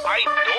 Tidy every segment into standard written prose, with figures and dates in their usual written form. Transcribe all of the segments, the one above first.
Idol!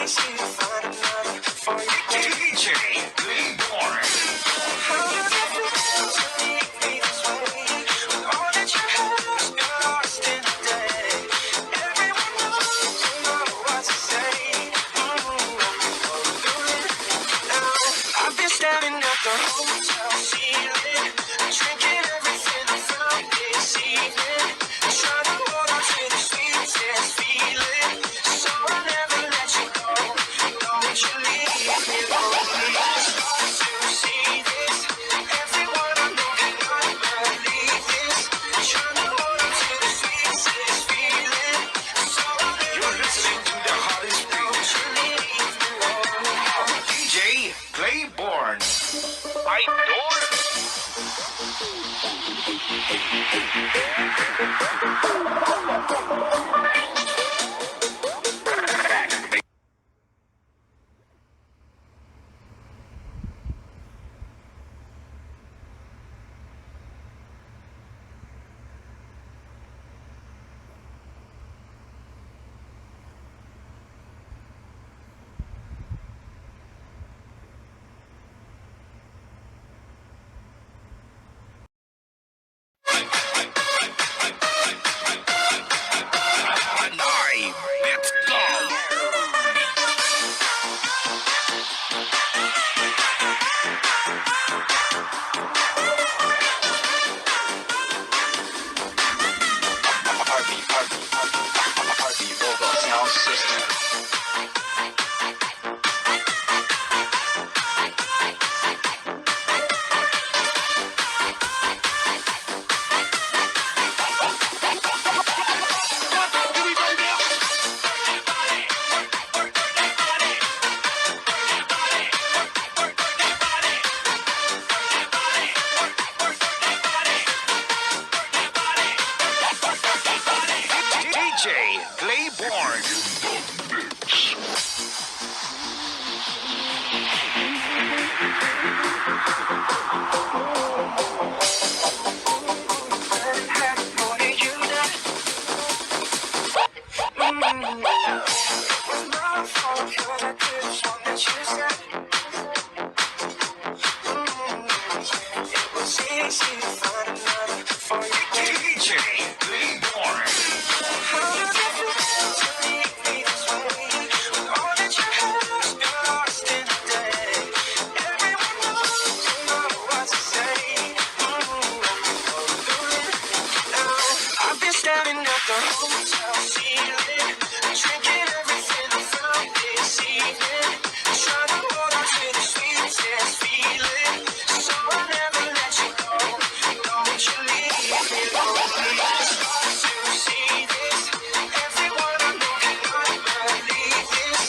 easy to find another for you. DJ Reborn. How does it feel to leave me this way? With all that you have, you're lost in the day. Everyone knows you know what to say. Now I've been standing at the hotel ceiling, drinking everything I found this evening, trying to hold on to the sweetest feeling. So I'll never let you go. Don't you leave me lonely. Start to see this. Everyone I know cannot believe this. Trying to hold on to the sweetest feeling. So I'll never You're listening to the hottest beat. don't you leave me lonely. DJ Playborn. Idol. Live. Let's go. Party Mobile Sound System. DJ Playborn. DJ Playborn. Standing at the hotel ceiling, drinking everything I found this evening, trying to hold on to the sweetest feeling. So I'll never let you go. Don't you leave me lonely. Start to see this. Everyone I know cannot believe this.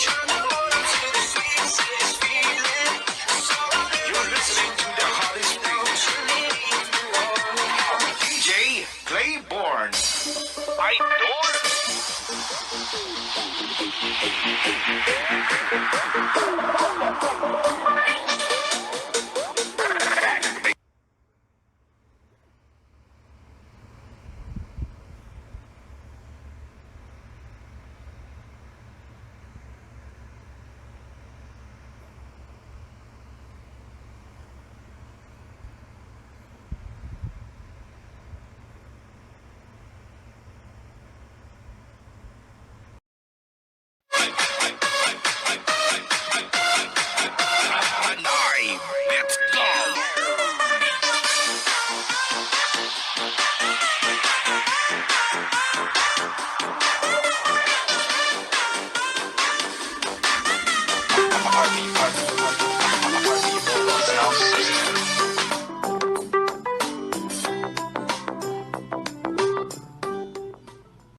Trying to hold on to the sweetest feeling. So I'll never You're listening to the hottest beat. don't you leave me lonely. DJ Playborn. Idol.